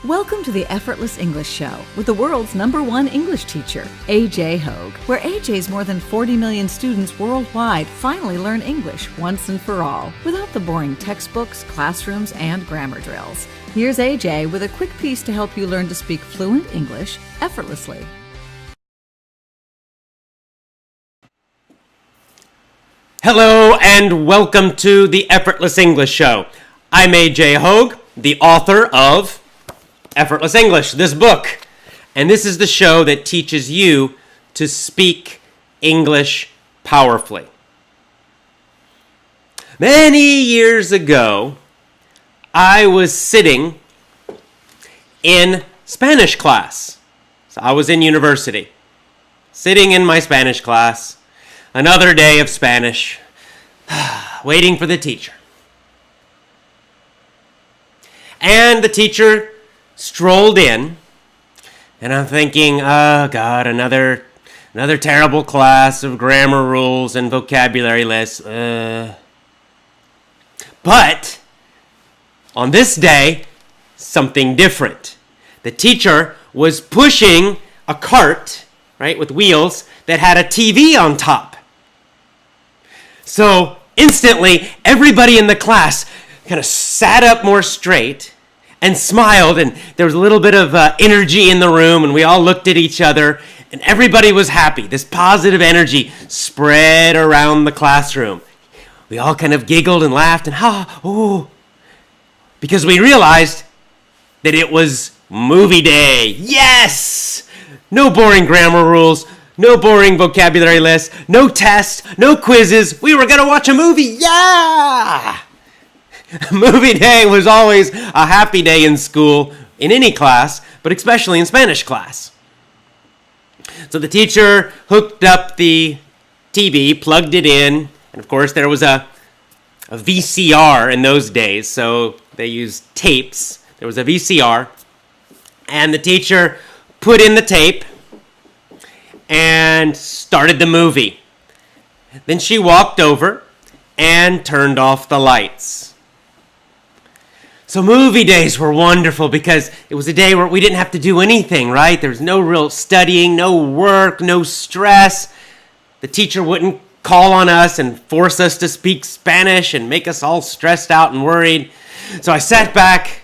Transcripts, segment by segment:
Welcome to the Effortless English Show with the world's #1 English teacher, AJ Hogue, where AJ's more than 40 million students worldwide finally learn English once and for all, without the boring textbooks, classrooms, and grammar drills. Here's AJ with a quick piece to help you learn to speak fluent English effortlessly. Hello and welcome to the Effortless English Show. I'm AJ Hogue, the author of Effortless English, this book. And this is the show that teaches you to speak English powerfully. Many years ago, I was sitting in Spanish class. So I was in university, sitting in my Spanish class, another day of Spanish, waiting for the teacher. And the teacher strolled in, and I'm thinking, oh God, another terrible class of grammar rules and vocabulary lists. But on this day, something different. The teacher was pushing a cart, right, with wheels that had a TV on top. So instantly, everybody in the class kind of sat up more straight and smiled, and there was a little bit of energy in the room, and we all looked at each other, and everybody was happy. This positive energy spread around the classroom. We all kind of giggled and laughed and because we realized that it was movie day. Yes! No boring grammar rules, no boring vocabulary lists, no tests, no quizzes. We were going to watch a movie. Yeah! Movie day was always a happy day in school, in any class, but especially in Spanish class. So the teacher hooked up the TV, plugged it in, and of course there was a VCR in those days, so they used tapes. There was a VCR, and the teacher put in the tape and started the movie. Then she walked over and turned off the lights. So movie days were wonderful because it was a day where we didn't have to do anything, right? There was no real studying, no work, no stress. The teacher wouldn't call on us and force us to speak Spanish and make us all stressed out and worried. So I sat back,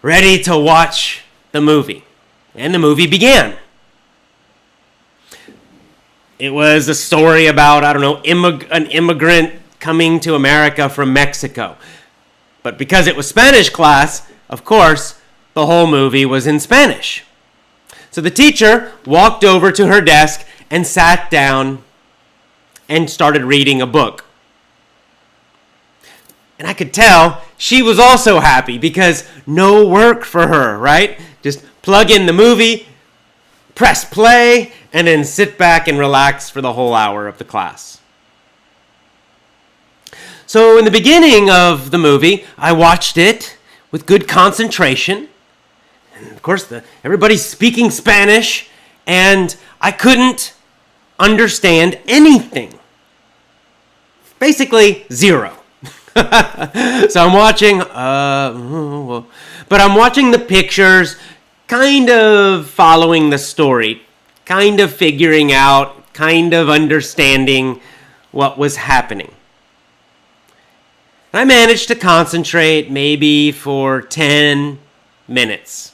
ready to watch the movie. And the movie began. It was a story about, an immigrant coming to America from Mexico. But because it was Spanish class, of course, the whole movie was in Spanish. So the teacher walked over to her desk and sat down and started reading a book. And I could tell she was also happy because no work for her, right? Just plug in the movie, press play, and then sit back and relax for the whole hour of the class. So in the beginning of the movie, I watched it with good concentration. And of course, everybody's speaking Spanish, and I couldn't understand anything. Basically, zero. So I'm watching, but I'm watching the pictures, kind of following the story, kind of figuring out, kind of understanding what was happening. I managed to concentrate maybe for 10 minutes.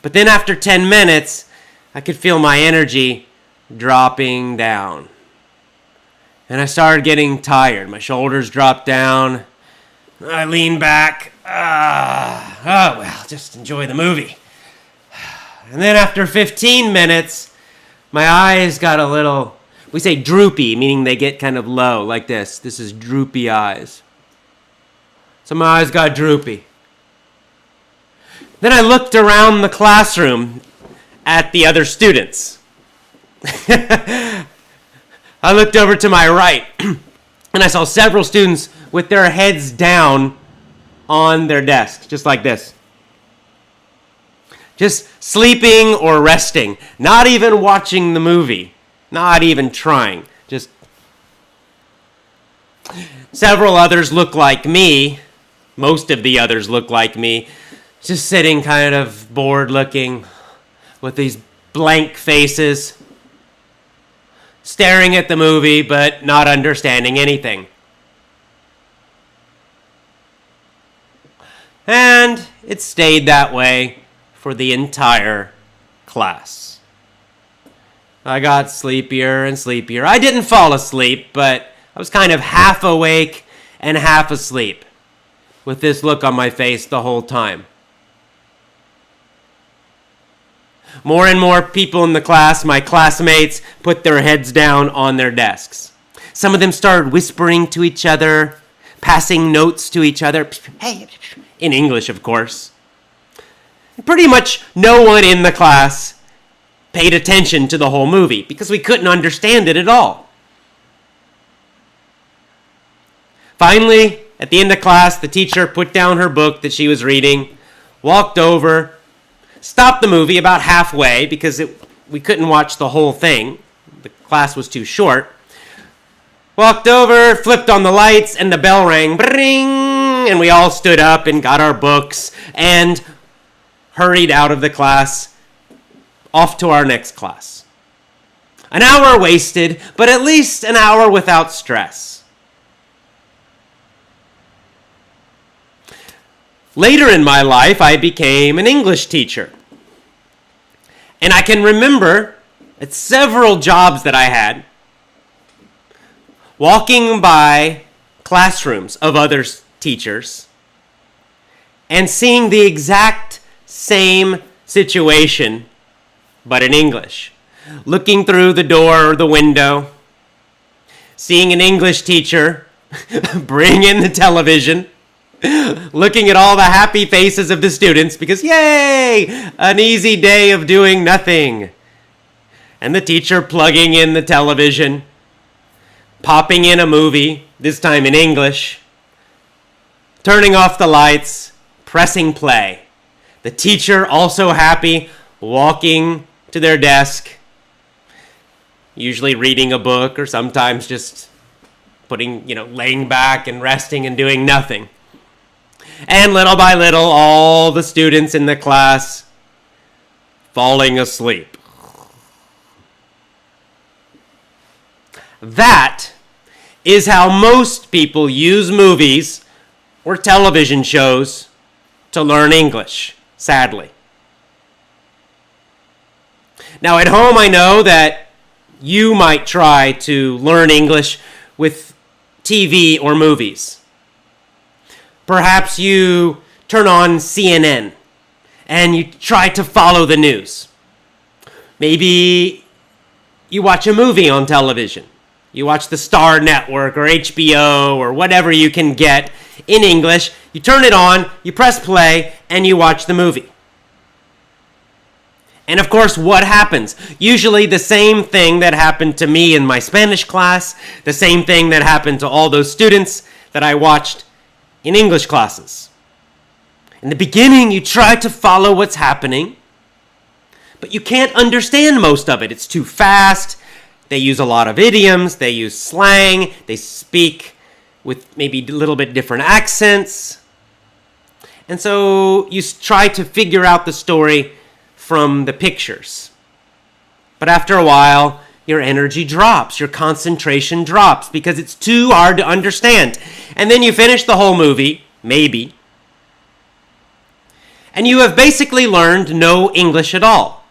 But then after 10 minutes, I could feel my energy dropping down. And I started getting tired. My shoulders dropped down. I leaned back. Just enjoy the movie. And then after 15 minutes, my eyes got a little, we say droopy, meaning they get kind of low, like this. This is droopy eyes. So my eyes got droopy. Then I looked around the classroom at the other students. I looked over to my right, and I saw several students with their heads down on their desk, just like this. Just sleeping or resting, not even watching the movie. Not even trying. Just several others look like me. Most of the others look like me. just sitting kind of bored looking with these blank faces, staring at the movie but not understanding anything. And it stayed that way for the entire class. I got sleepier and sleepier. I didn't fall asleep, but I was kind of half awake and half asleep with this look on my face the whole time. More and more people in the class, my classmates, put their heads down on their desks. Some of them started whispering to each other, passing notes to each other. Hey, in English, of course. Pretty much no one in the class paid attention to the whole movie because we couldn't understand it at all. Finally, at the end of class, the teacher put down her book that she was reading, walked over, stopped the movie about halfway because we couldn't watch the whole thing. The class was too short. Walked over, flipped on the lights, and the bell rang. Bring! And we all stood up and got our books and hurried out of the class, off to our next class. An hour wasted, but at least an hour without stress. Later in my life, I became an English teacher. And I can remember at several jobs that I had, walking by classrooms of other teachers and seeing the exact same situation, but in English. Looking through the door or the window, seeing an English teacher bring in the television, looking at all the happy faces of the students because, yay, an easy day of doing nothing. And the teacher plugging in the television, popping in a movie, this time in English, turning off the lights, pressing play. The teacher also happy, walking to their desk, usually reading a book or sometimes just laying back and resting and doing nothing. And little by little, all the students in the class falling asleep. That is how most people use movies or television shows to learn English, sadly. Now at home, I know that you might try to learn English with TV or movies. Perhaps you turn on CNN and you try to follow the news. Maybe you watch a movie on television. You watch the Star Network or HBO or whatever you can get in English. You turn it on, you press play, and you watch the movie. And of course, what happens? Usually the same thing that happened to me in my Spanish class, the same thing that happened to all those students that I watched in English classes. In the beginning, you try to follow what's happening, but you can't understand most of it. It's too fast. They use a lot of idioms. They use slang. They speak with maybe a little bit different accents. And so you try to figure out the story from the pictures. But after a while, your energy drops, your concentration drops because it's too hard to understand. And then you finish the whole movie, maybe, and you have basically learned no English at all.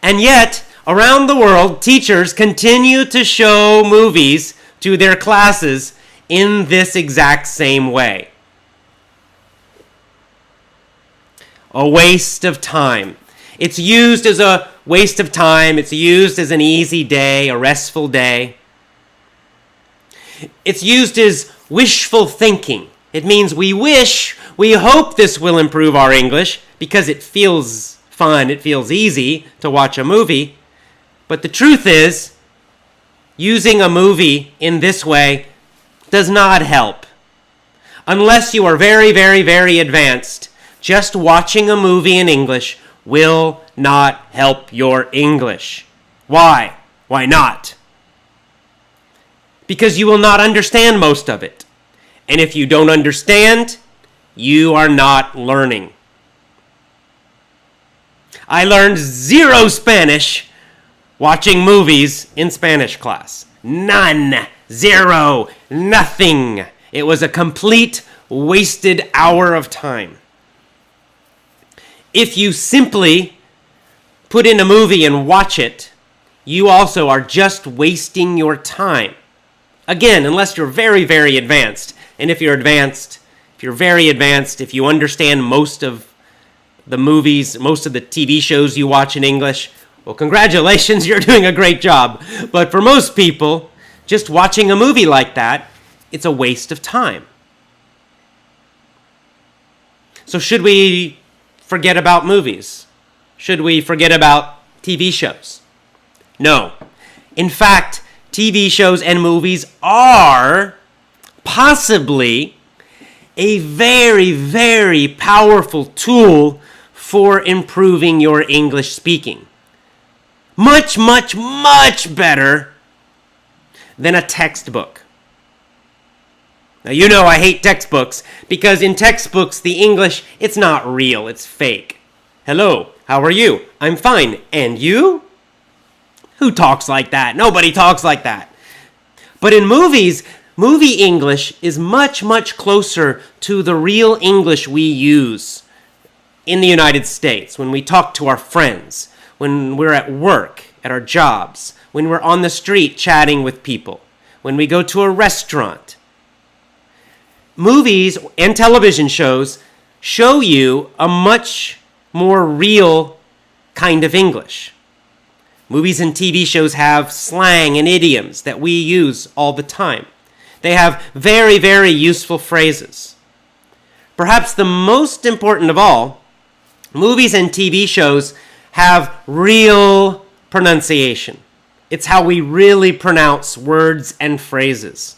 And yet, around the world, teachers continue to show movies to their classes in this exact same way. A waste of time. It's used as a waste of time. It's used as an easy day, a restful day. It's used as wishful thinking. It means we hope this will improve our English because it feels fun, it feels easy to watch a movie. But the truth is, using a movie in this way does not help. Unless you are very, very, very advanced, just watching a movie in English will not help your English. Why? Why not? Because you will not understand most of it. And if you don't understand, you are not learning. I learned zero Spanish watching movies in Spanish class. None. Zero. Nothing. It was a complete wasted hour of time. If you simply put in a movie and watch it, you also are just wasting your time. Again, unless you're very, very advanced. And if you're advanced, if you're very advanced, if you understand most of the movies, most of the TV shows you watch in English, well, congratulations, you're doing a great job. But for most people, just watching a movie like that, it's a waste of time. So should we forget about movies? Should we forget about TV shows? No. In fact, TV shows and movies are possibly a very, very powerful tool for improving your English speaking. Much, much, much better than a textbook. Now, you know I hate textbooks because in textbooks, the English, it's not real, it's fake. Hello, how are you? I'm fine. And you? Who talks like that? Nobody talks like that. But in movies, movie English is much, much closer to the real English we use in the United States when we talk to our friends, when we're at work, at our jobs, when we're on the street chatting with people, when we go to a restaurant. Movies and television shows show you a much more real kind of English. Movies and TV shows have slang and idioms that we use all the time. They have very, very useful phrases. Perhaps the most important of all, movies and TV shows have real pronunciation. It's how we really pronounce words and phrases.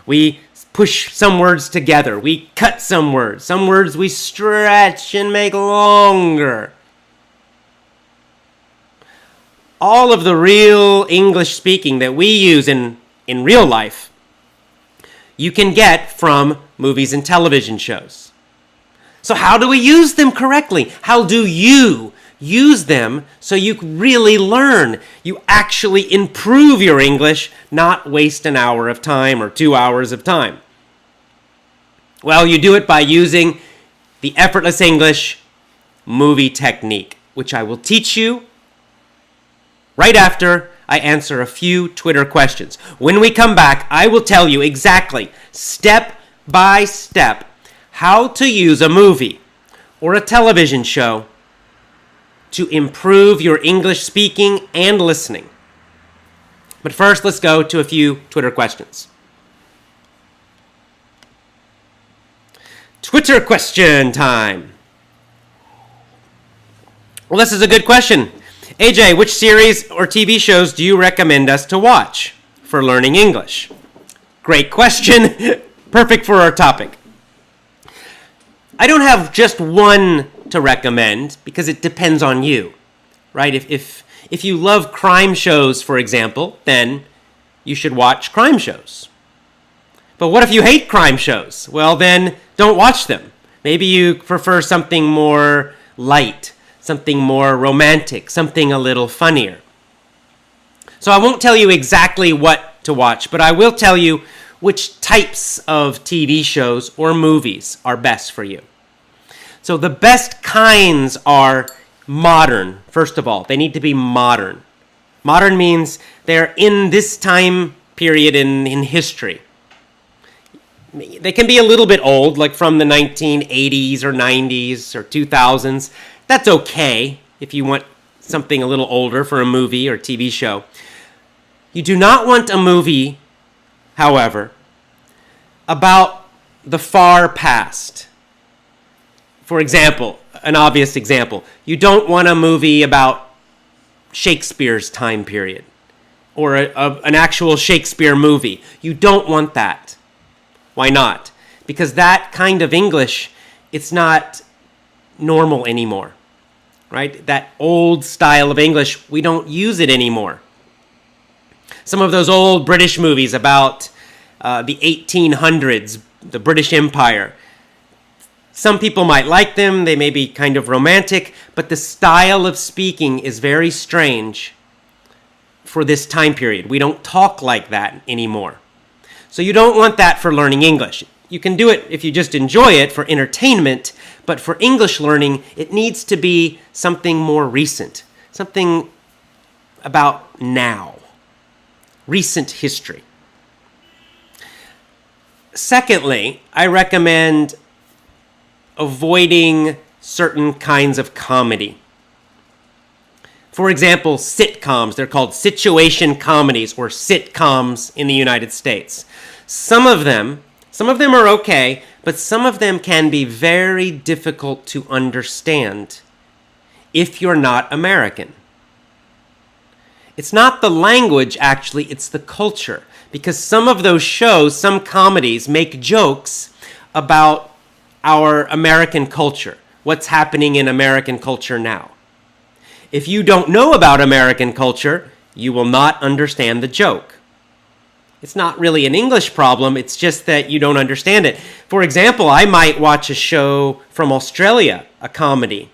We push some words together. We cut some words. Some words we stretch and make longer. All of the real English speaking that we use in real life, you can get from movies and television shows. So how do we use them correctly? How do you use them so you really learn? You actually improve your English, not waste an hour of time or 2 hours of time. Well, you do it by using the Effortless English movie technique, which I will teach you right after I answer a few Twitter questions. When we come back, I will tell you exactly, step by step, how to use a movie or a television show to improve your English speaking and listening. But first, let's go to a few Twitter questions. Twitter question time. Well, this is a good question. AJ, which series or TV shows do you recommend us to watch for learning English? Great question. Perfect for our topic. I don't have just one to recommend because it depends on you, right? If you love crime shows, for example, then you should watch crime shows. But what if you hate crime shows? Well, then don't watch them. Maybe you prefer something more light, something more romantic, something a little funnier. So I won't tell you exactly what to watch, but I will tell you which types of TV shows or movies are best for you. So the best kinds are modern, first of all. They need to be modern. Modern means they're in this time period in history. They can be a little bit old, like from the 1980s or 90s or 2000s. That's okay if you want something a little older for a movie or TV show. You do not want a movie, however, about the far past. For example, an obvious example, you don't want a movie about Shakespeare's time period or an actual Shakespeare movie. You don't want that. Why not? Because that kind of English, it's not normal anymore, right? That old style of English, we don't use it anymore. Some of those old British movies about the 1800s, the British Empire. Some people might like them, they may be kind of romantic, but the style of speaking is very strange for this time period. We don't talk like that anymore. So you don't want that for learning English. You can do it if you just enjoy it for entertainment, but for English learning, it needs to be something more recent, something about now, recent history. Secondly, I recommend avoiding certain kinds of comedy. For example, sitcoms. They're called situation comedies or sitcoms in the United States. Some of them are okay, but some of them can be very difficult to understand if you're not American. It's not the language, actually, it's the culture. Because some of those shows, some comedies, make jokes about our American culture, what's happening in American culture now. If you don't know about American culture, you will not understand the joke. It's not really an English problem, it's just that you don't understand it. For example, I might watch a show from Australia, a comedy.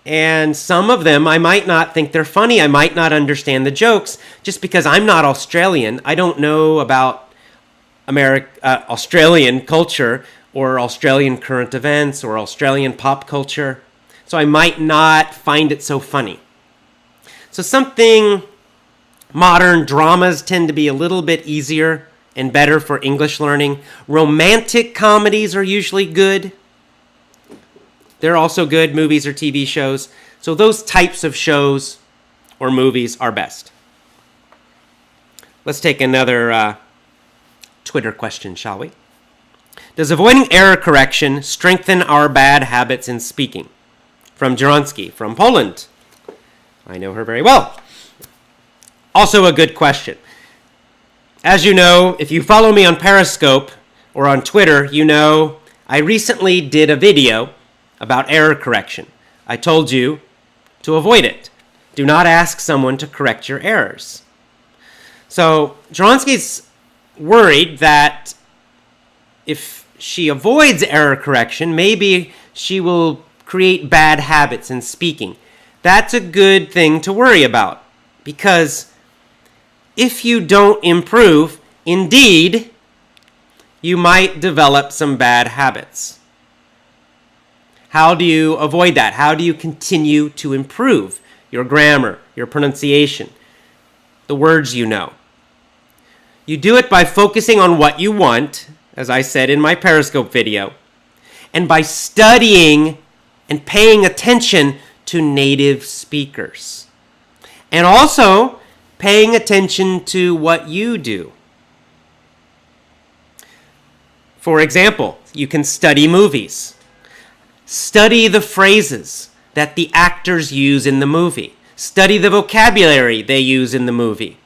And some of them, I might not think they're funny, I might not understand the jokes, just because I'm not Australian. I don't know about Australian culture, or Australian current events, or Australian pop culture. So I might not find it so funny. So modern dramas tend to be a little bit easier and better for English learning. Romantic comedies are usually good. They're also good, movies or TV shows. So those types of shows or movies are best. Let's take another Twitter question, shall we? Does avoiding error correction strengthen our bad habits in speaking? From Jaronsky, from Poland. I know her very well. Also a good question. As you know, if you follow me on Periscope or on Twitter, you know I recently did a video about error correction. I told you to avoid it. Do not ask someone to correct your errors. So Jaronsky's worried that if she avoids error correction, maybe she will create bad habits in speaking. That's a good thing to worry about, because if you don't improve, indeed, you might develop some bad habits. How do you avoid that? How do you continue to improve your grammar, your pronunciation, the words you know? You do it by focusing on what you want, as I said in my Periscope video, and by studying and paying attention to native speakers. And also paying attention to what you do. For example, you can study movies. Study the phrases that the actors use in the movie. Study the vocabulary they use in the movie.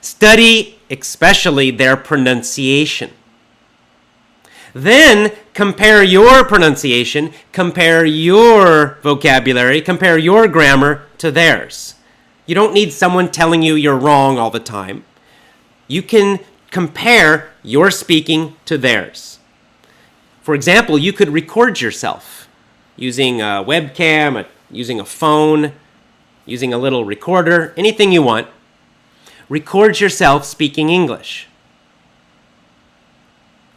Study especially their pronunciation. Then compare your pronunciation, compare your vocabulary, compare your grammar to theirs. You don't need someone telling you you're wrong all the time. You can compare your speaking to theirs. For example, you could record yourself using a webcam, using a phone, using a little recorder, anything you want. Record yourself speaking English.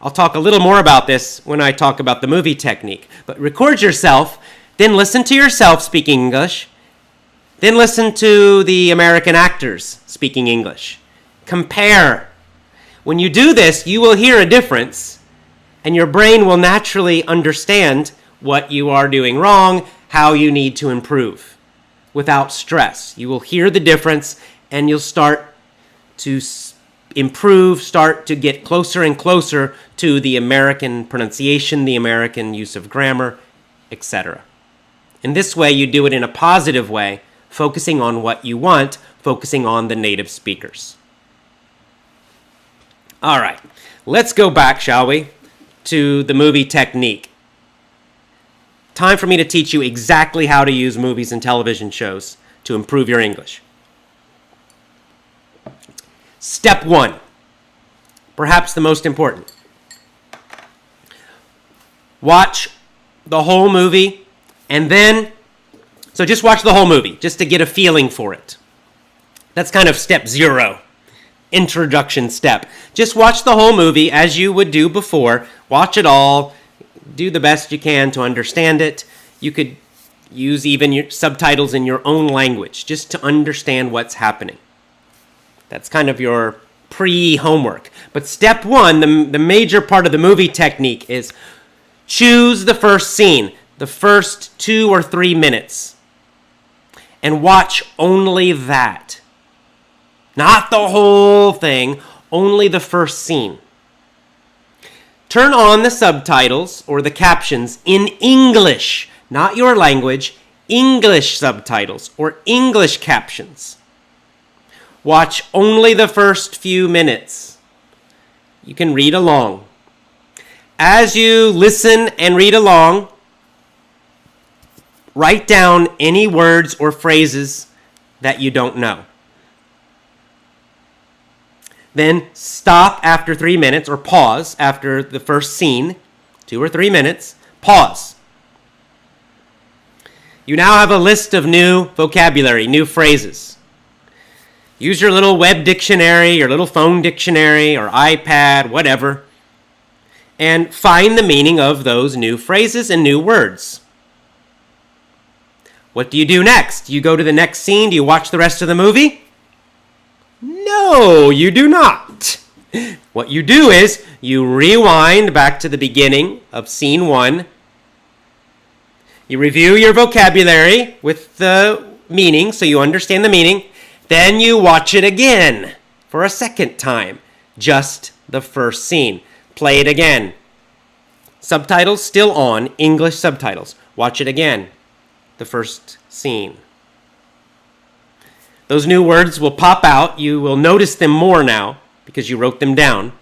I'll talk a little more about this when I talk about the movie technique. But record yourself, then listen to yourself speaking English, then listen to the American actors speaking English. Compare. When you do this, you will hear a difference, and your brain will naturally understand what you are doing wrong, how you need to improve without stress. You will hear the difference, and you'll start to improve, start to get closer and closer to the American pronunciation, the American use of grammar, etc. In this way, you do it in a positive way, focusing on what you want, focusing on the native speakers. All right, let's go back, shall we, to the movie technique. Time for me to teach you exactly how to use movies and television shows to improve your English. Step 1, perhaps the most important. watch the whole movie, and then, so just watch the whole movie, just to get a feeling for it. That's kind of step 0, introduction step. Just watch the whole movie as you would do before. Watch it all. Do the best you can to understand it. You could use even your subtitles in your own language, just to understand what's happening. That's kind of your pre-homework. But step 1, the major part of the movie technique is choose the first scene, the first 2 or 3 minutes, and watch only that. Not the whole thing, only the first scene. Turn on the subtitles or the captions in English, not your language, English subtitles or English captions. Watch only the first few minutes. You can read along. As you listen and read along, write down any words or phrases that you don't know. Then stop after 3 minutes, or pause after the first scene, 2 or 3 minutes, pause. You now have a list of new vocabulary, new phrases. Use your little web dictionary, your little phone dictionary, or iPad, whatever, and find the meaning of those new phrases and new words. What do you do next? Do you go to the next scene? Do you watch the rest of the movie? No, you do not. What you do is you rewind back to the beginning of scene 1. You review your vocabulary with the meaning so you understand the meaning. Then you watch it again for a second time, just the first scene. Play it again. Subtitles still on, English subtitles. Watch it again, the first scene. Those new words will pop out. You will notice them more now because you wrote them down.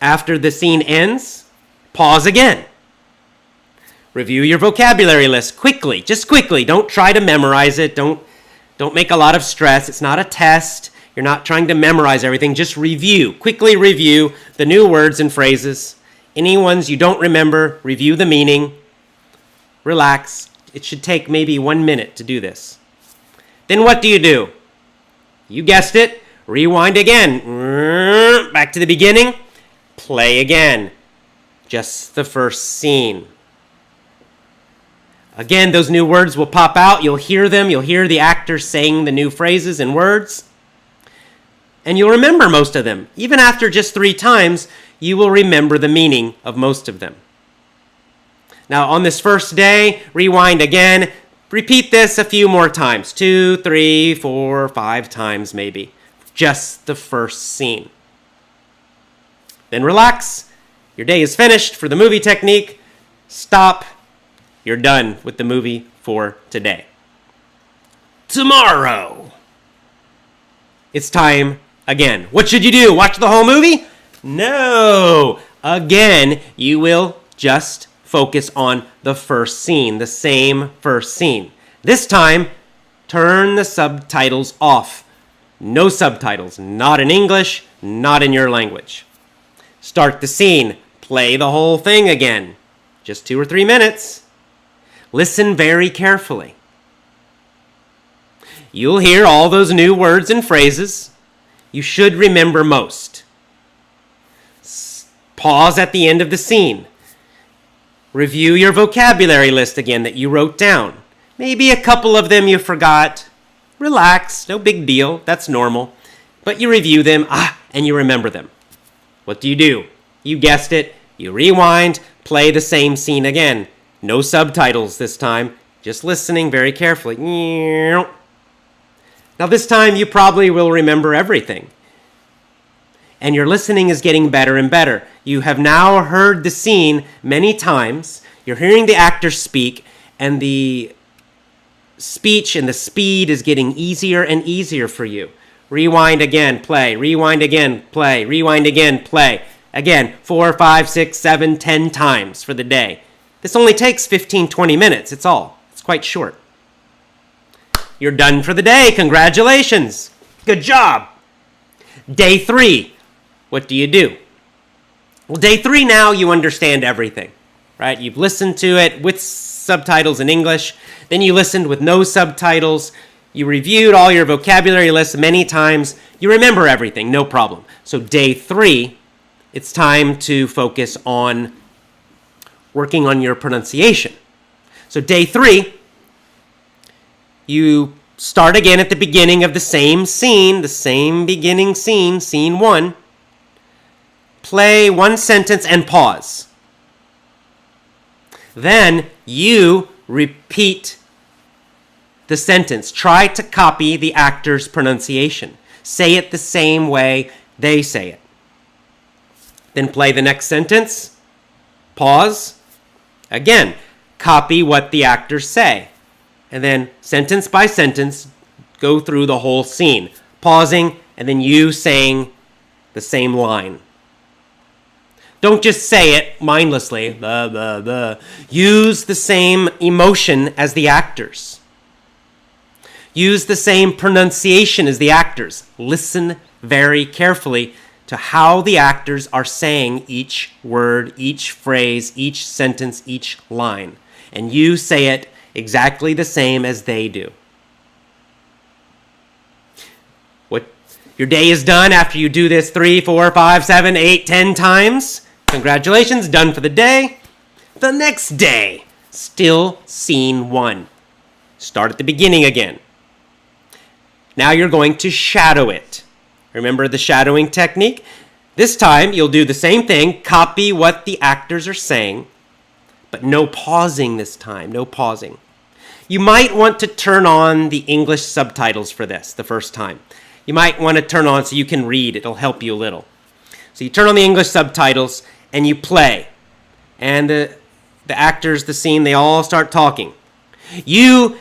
After the scene ends, pause again. Review your vocabulary list quickly, just quickly. Don't try to memorize it. Don't make a lot of stress. It's not a test. You're not trying to memorize everything. Just review, quickly review the new words and phrases. Any ones you don't remember, review the meaning. Relax. It should take maybe 1 minute to do this. Then what do? You guessed it. Rewind again. Back to the beginning. Play again. Just the first scene. Again, those new words will pop out. You'll hear them. You'll hear the actors saying the new phrases and words. And you'll remember most of them. Even after just 3 times, you will remember the meaning of most of them. Now, on this first day, rewind again. Repeat this a few more times. 2, 3, 4, 5 times maybe. Just the first scene. Then relax. Your day is finished for the movie technique. Stop. You're done with the movie for today. Tomorrow, it's time again. What should you do? Watch the whole movie? No. Again, you will just focus on the first scene, the same first scene. This time, turn the subtitles off. No subtitles, not in English, not in your language. Start the scene. Play the whole thing again. Just 2 or 3 minutes. Listen very carefully. You'll hear all those new words and phrases. You should remember most. Pause at the end of the scene. Review your vocabulary list again that you wrote down. Maybe a couple of them you forgot. Relax, no big deal, that's normal. But you review them, and you remember them. What do? You guessed it, you rewind, play the same scene again. No subtitles this time, just listening very carefully. Now this time you probably will remember everything. And your listening is getting better and better. You have now heard the scene many times. You're hearing the actors speak, and the speech and the speed is getting easier and easier for you. Rewind again, play. Rewind again, play. Rewind again, play. Again, 4, 5, 6, 7, 10 times for the day. This only takes 15, 20 minutes. It's all. It's quite short. You're done for the day. Congratulations. Good job. Day 3. What do? Well, day 3 now, you understand everything, right? You've listened to it with subtitles in English. Then you listened with no subtitles. You reviewed all your vocabulary lists many times. You remember everything, no problem. So day 3, it's time to focus on working on your pronunciation. So day 3, you start again at the beginning of the same scene, the same beginning scene, scene 1. Play one sentence and pause. Then you repeat the sentence. Try to copy the actor's pronunciation. Say it the same way they say it. Then play the next sentence. Pause. Again, copy what the actors say. And then sentence by sentence, go through the whole scene. Pausing, and then you saying the same line. Don't just say it mindlessly. Blah, blah, blah. Use the same emotion as the actors. Use the same pronunciation as the actors. Listen very carefully to how the actors are saying each word, each phrase, each sentence, each line. And you say it exactly the same as they do. Your day is done after you do this 3, 4, 5, 7, 8, 10 times. Congratulations, done for the day. The next day, still scene 1. Start at the beginning again. Now you're going to shadow it. Remember the shadowing technique? This time, you'll do the same thing, copy what the actors are saying, but no pausing this time, no pausing. You might want to turn on the English subtitles for this the first time. You might want to turn on so you can read. It'll help you a little. So you turn on the English subtitles and you play. And the actors, the scene, they all start talking. You,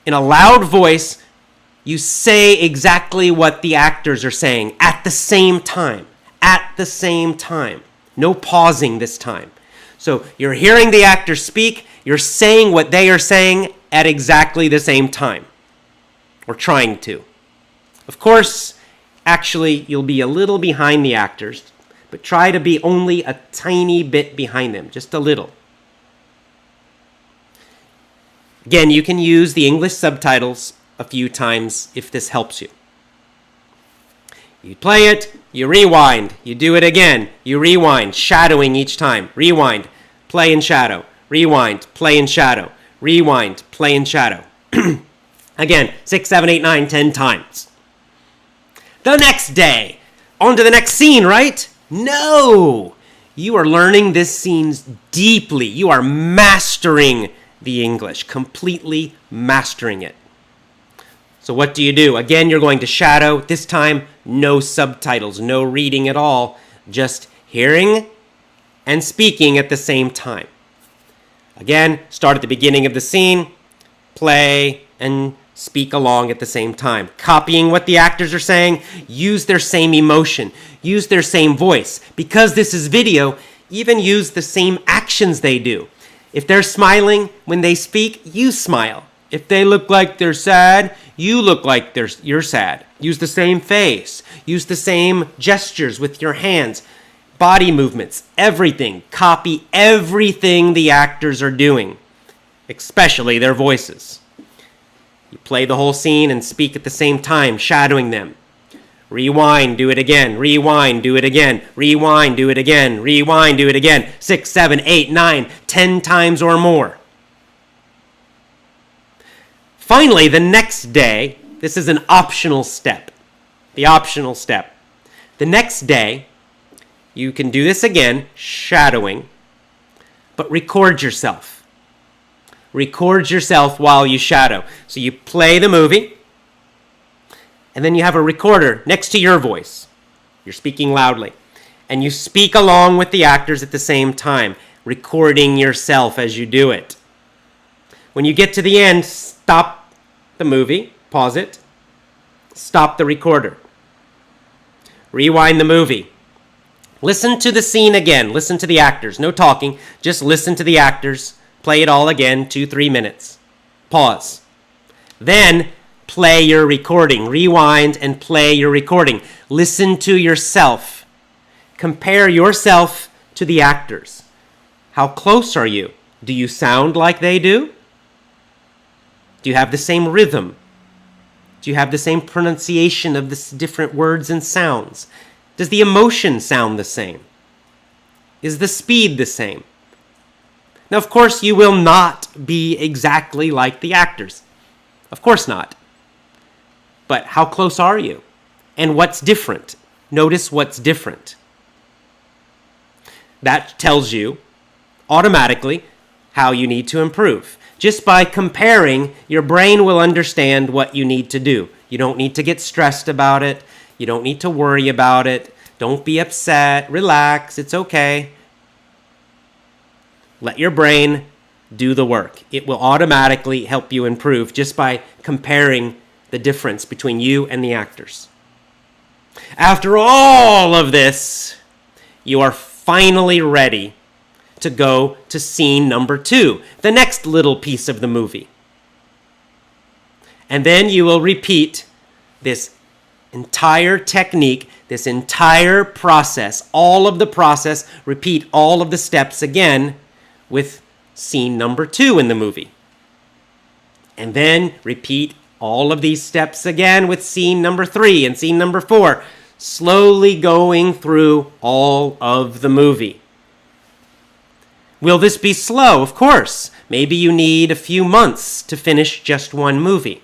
in a loud voice, you say exactly what the actors are saying at the same time. At the same time. No pausing this time. So you're hearing the actors speak. You're saying what they are saying at exactly the same time. Or trying to. Of course, actually, you'll be a little behind the actors, but try to be only a tiny bit behind them, just a little. Again, you can use the English subtitles a few times if this helps you. You play it, you rewind, you do it again, you rewind, shadowing each time. Rewind, play and shadow. Rewind, play and shadow. Rewind, play and shadow. Again, 6, 7, 8, 9, 10 times. The next day, on to the next scene, right? No! You are learning this scene deeply. You are mastering the English, completely mastering it. So what do you do? Again, you're going to shadow. This time, no subtitles, no reading at all, just hearing and speaking at the same time. Again, start at the beginning of the scene, play, and speak along at the same time. Copying what the actors are saying, use their same emotion, use their same voice. Because this is video, even use the same actions they do. If they're smiling when they speak, you smile. If they look like they're sad, you look like you're sad. Use the same face. Use the same gestures with your hands. Body movements, everything. Copy everything the actors are doing, especially their voices. You play the whole scene and speak at the same time, shadowing them. Rewind, do it again. Rewind, do it again. Rewind, do it again. Rewind, do it again. 6, 7, 8, 9, 10 times or more. Finally, the next day, this is an optional step. The optional step. The next day, you can do this again, shadowing, but record yourself. Record yourself while you shadow. So you play the movie, and then you have a recorder next to your voice. You're speaking loudly. And you speak along with the actors at the same time, recording yourself as you do it. When you get to the end, stop the movie, pause it, stop the recorder. Rewind the movie. Listen to the scene again. Listen to the actors. No talking. Just listen to the actors. Play it all again, 2-3 minutes. Pause. Then play your recording. Rewind and play your recording. Listen to yourself. compare yourself to the actors. How close are you? Do you sound like they do? Do you have the same rhythm? Do you have the same pronunciation of the different words and sounds? Does the emotion sound the same? Is the speed the same? Now, of course, you will not be exactly like the actors. Of course not. But how close are you? And what's different? Notice what's different. That tells you automatically how you need to improve. Just by comparing, your brain will understand what you need to do. You don't need to get stressed about it. You don't need to worry about it. Don't be upset. Relax. It's okay. Let your brain do the work. It will automatically help you improve just by comparing the difference between you and the actors. After all of this, you are finally ready to go to scene number 2, the next little piece of the movie. And then you will repeat this entire technique, this entire process, all of the process, repeat all of the steps again with scene number 2 in the movie. And then repeat all of these steps again with scene number 3 and scene number 4, slowly going through all of the movie. Will this be slow? Of course. Maybe you need a few months to finish just one movie.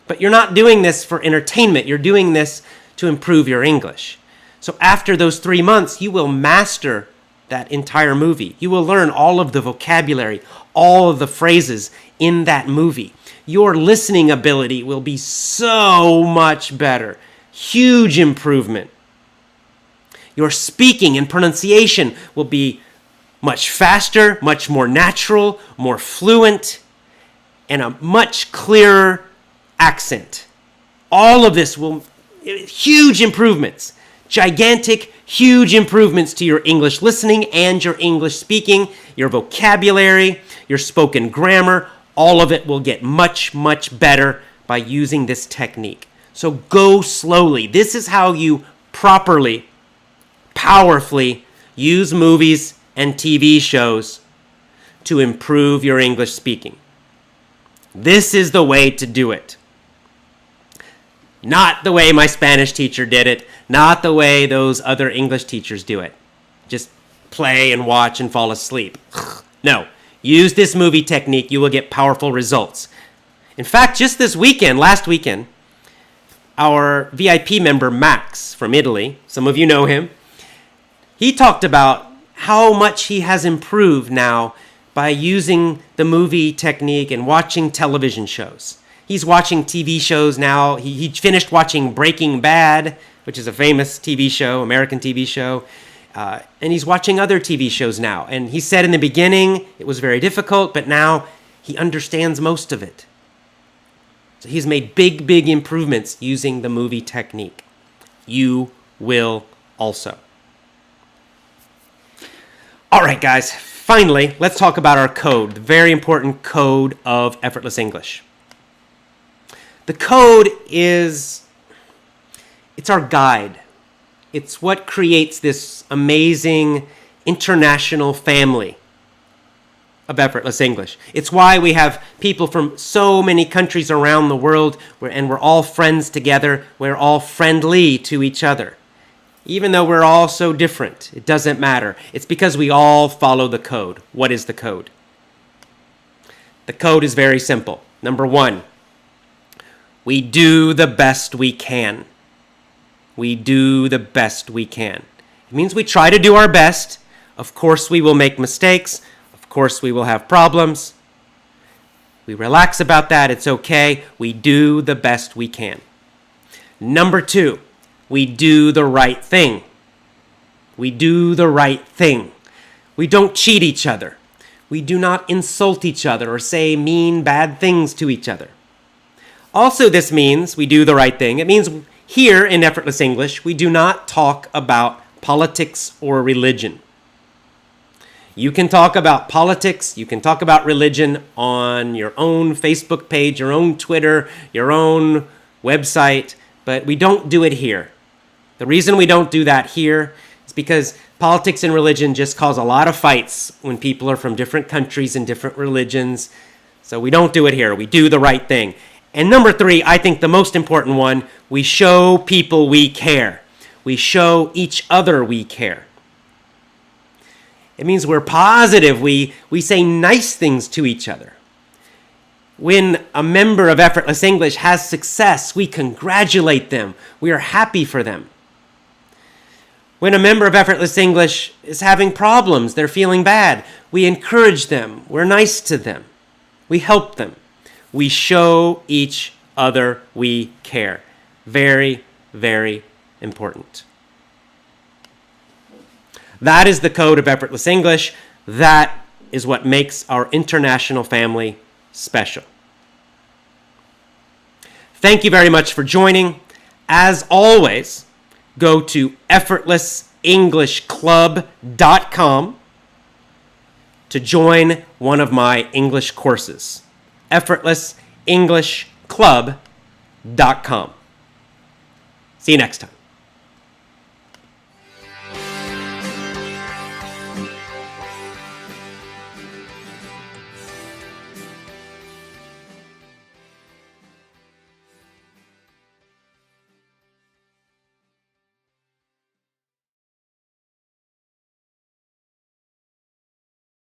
But you're not doing this for entertainment. You're doing this to improve your English. So after those 3 months, you will master that entire movie. You will learn all of the vocabulary, all of the phrases in that movie. Your listening ability will be so much better. Huge improvement. Your speaking and pronunciation will be much faster, much more natural, more fluent, and a much clearer accent. All of this will, huge improvements, gigantic, huge improvements to your English listening and your English speaking, your vocabulary, your spoken grammar. All of it will get much, much better by using this technique. So go slowly. This is how you properly, powerfully use movies and TV shows to improve your English speaking. This is the way to do it. Not the way my Spanish teacher did it, not the way those other English teachers do it. Just play and watch and fall asleep. No, use this movie technique, you will get powerful results. In fact, just this weekend, last weekend, our VIP member Max from Italy, some of you know him, he talked about how much he has improved now by using the movie technique and watching television shows. He's watching TV shows now. He finished watching Breaking Bad, which is a famous TV show, American TV show. And he's watching other TV shows now. And he said in the beginning it was very difficult, but now he understands most of it. So he's made big, big improvements using the movie technique. You will also. All right, guys, finally, let's talk about our code, the very important code of Effortless English. The code it's our guide. It's what creates this amazing international family of Effortless English. It's why we have people from so many countries around the world, and we're all friends together. We're all friendly to each other. Even though we're all so different, it doesn't matter. It's because we all follow the code. What is the code? The code is very simple. Number 1, we do the best we can. We do the best we can. It means we try to do our best. Of course, we will make mistakes. Of course, we will have problems. We relax about that. It's okay. We do the best we can. Number 2, we do the right thing. We do the right thing. We don't cheat each other. We do not insult each other or say mean, bad things to each other. Also, this means we do the right thing. It means here in Effortless English, we do not talk about politics or religion. You can talk about politics, you can talk about religion on your own Facebook page, your own Twitter, your own website, but we don't do it here. The reason we don't do that here because politics and religion just cause a lot of fights when people are from different countries and different religions. So we don't do it here. We do the right thing. And number 3, I think the most important one, we show people we care. We show each other we care. It means we're positive. We say nice things to each other. When a member of Effortless English has success, we congratulate them. We are happy for them. When a member of Effortless English is having problems, they're feeling bad, we encourage them. We're nice to them. We help them. We show each other we care. Very, very important. That is the code of Effortless English. That is what makes our international family special. Thank you very much for joining. As always, go to effortlessenglishclub.com to join one of my English courses. effortlessenglishclub.com. See you next time.